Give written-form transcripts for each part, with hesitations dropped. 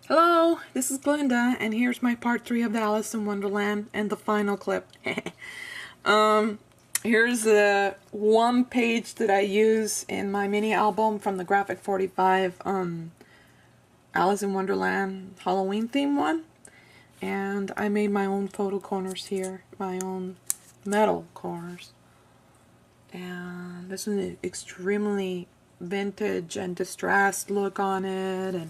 Hello, this is Glenda, and here's my part 3 of the Alice in Wonderland and the final clip. Here's the one page that I use in my mini album from the Graphic 45 Alice in Wonderland Halloween theme one. And I made my own photo corners here, my own metal corners. And this is an extremely vintage and distressed look on it, and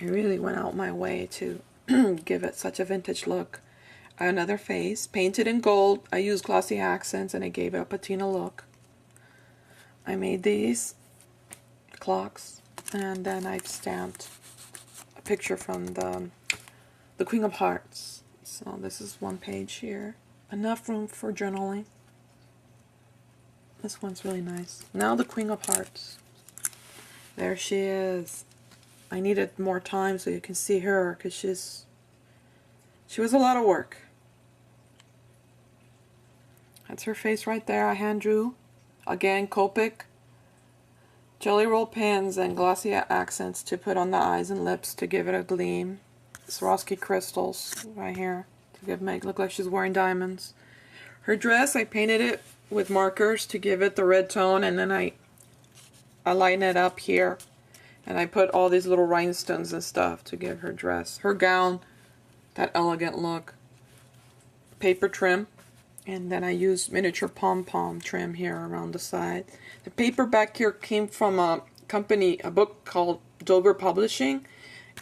I really went out my way to give it such a vintage look. Another face, painted in gold. I used glossy accents and I gave it a patina look. I made these clocks, and then I've stamped a picture from the Queen of Hearts. So this is one page here. Enough room for journaling. This one's really nice. Now the Queen of Hearts. There she is. I needed more time so you can see her, because she was a lot of work. That's her face right there. I hand drew. Again, Copic Jelly Roll pens and glossy accents to put on the eyes and lips to give it a gleam. Swarovski crystals right here to make it look like she's wearing diamonds. Her dress, I painted it with markers to give it the red tone, and then I lighten it up here. And I put all these little rhinestones and stuff to give her dress. Her gown, that elegant look. Paper trim. And then I used miniature pom-pom trim here around the side. The paper back here came from a book called Dover Publishing.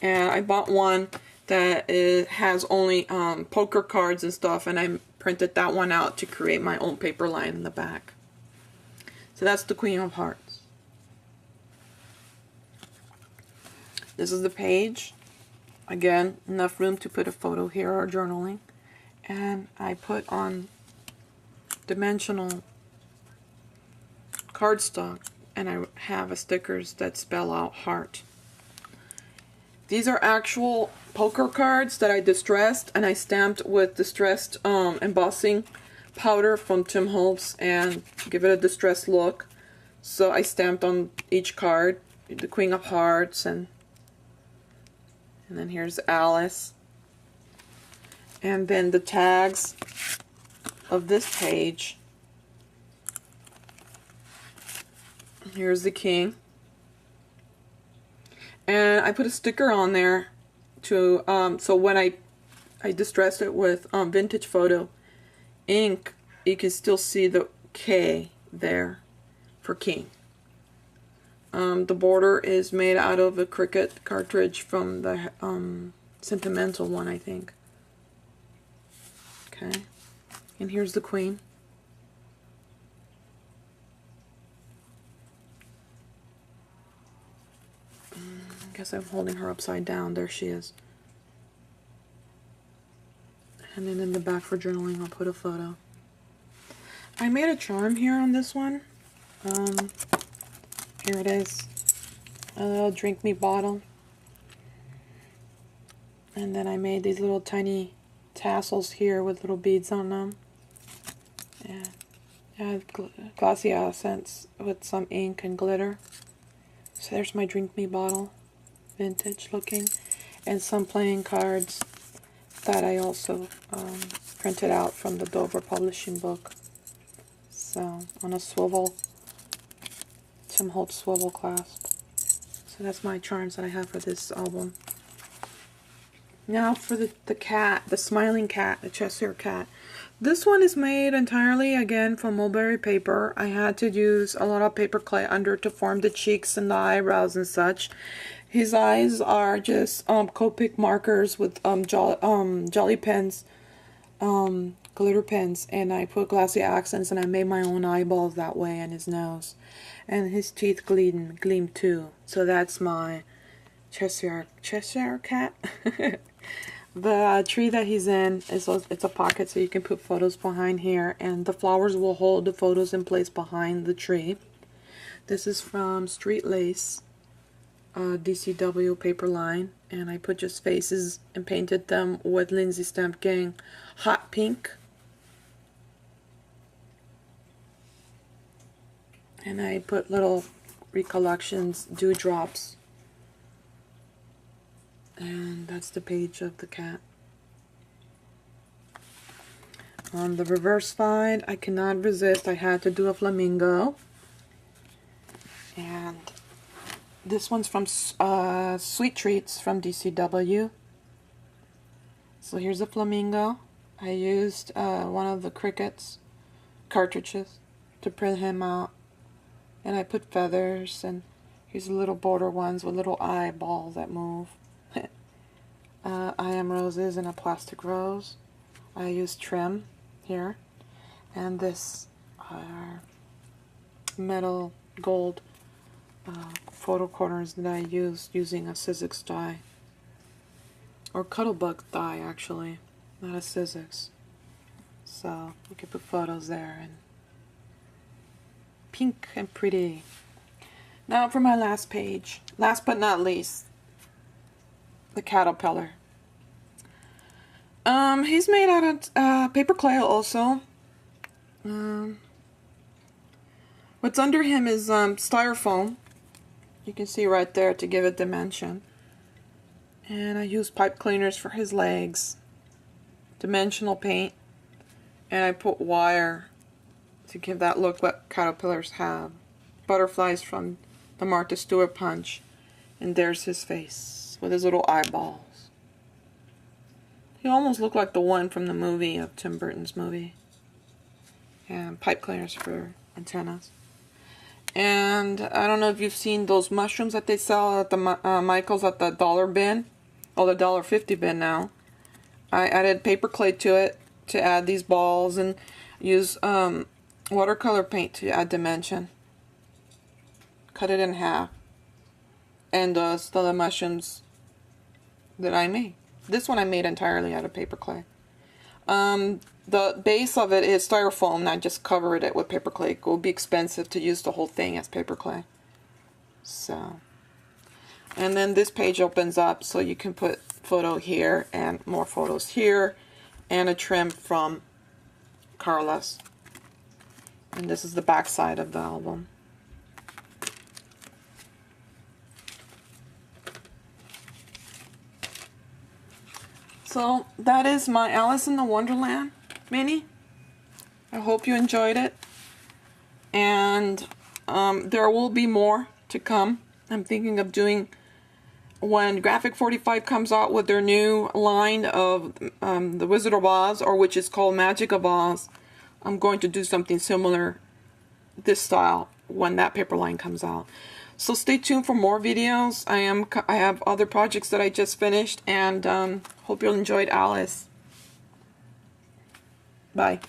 And I bought one that has only poker cards and stuff. And I printed that one out to create my own paper line in the back. So that's the Queen of Hearts. This is the page. Again, enough room to put a photo here or journaling. And I put on dimensional cardstock, and I have stickers that spell out heart. These are actual poker cards that I distressed, and I stamped with distressed embossing powder from Tim Holtz and give it a distressed look. So I stamped on each card the Queen of Hearts, and then here's Alice. And then the tags of this page. Here's the King. And I put a sticker on there to so when I distressed it with vintage photo ink, you can still see the K there for King. The border is made out of a Cricut cartridge from the Sentimental one, I think. Okay. And here's the Queen. I guess I'm holding her upside down. There she is. And then in the back for journaling, I'll put a photo. I made a charm here on this one. Here it is. A little drink me bottle. And then I made these little tiny tassels here with little beads on them. And I have glossy accents with some ink and glitter. So there's my drink me bottle. Vintage looking. And some playing cards that I also printed out from the Dover Publishing book. So on a swivel. Tim Holtz swivel clasp. So that's my charms that I have for this album. Now for the cat, the smiling cat, the Cheshire cat. This one is made entirely again from mulberry paper. I had to use a lot of paper clay under to form the cheeks and the eyebrows and such. His eyes are just Copic markers with jelly pens, glitter pens, and I put glossy accents, and I made my own eyeballs that way, and his nose. And his teeth gleam too. So that's my Cheshire cat. The tree that he's in it's a pocket, so you can put photos behind here, and the flowers will hold the photos in place behind the tree. This is from Street Lace, DCW paper line, and I put just faces and painted them with Lindsay Stamp Gang hot pink. And I put little recollections, dewdrops, And that's the page of the cat. On the reverse side, I cannot resist. I had to do a flamingo. And this one's from Sweet Treats from DCW. So here's a flamingo. I used one of the Cricket's cartridges to print him out. And I put feathers, and here's the little border ones with little eyeballs that move. I am roses and a plastic rose. I used trim here. And this metal gold photo corners that I used using a Sizzix die. Or Cuttlebug die, actually. Not a Sizzix. So you can put photos there. And pink and pretty. Now for my last page. Last but not least. The caterpillar. He's made out of paper clay also. What's under him is styrofoam. You can see right there to give it dimension. And I used pipe cleaners for his legs. Dimensional paint. And I put wire to give that look what caterpillars have. Butterflies from the Martha Stewart punch. And there's his face with his little eyeballs. He almost looked like the one from the movie of Tim Burton's movie. And pipe cleaners for antennas. And I don't know if you've seen those mushrooms that they sell at the Michael's at the dollar bin. Oh, the $1.50 bin now. I added paper clay to it to add these balls and use watercolor paint to add dimension. Cut it in half. And still the mushrooms that I made. This one I made entirely out of paper clay. The base of it is styrofoam, and I just covered it with paper clay. It would be expensive to use the whole thing as paper clay. So, and then this page opens up so you can put photo here and more photos here, and a trim from Carla's. And this is the back side of the album. So that is my Alice in the Wonderland mini. I hope you enjoyed it. And there will be more to come. I'm thinking of doing, when Graphic 45 comes out with their new line of the Wizard of Oz, or which is called Magic of Oz, I'm going to do something similar, this style, when that paper line comes out. So stay tuned for more videos. I have other projects that I just finished, and hope you enjoyed Alice. Bye.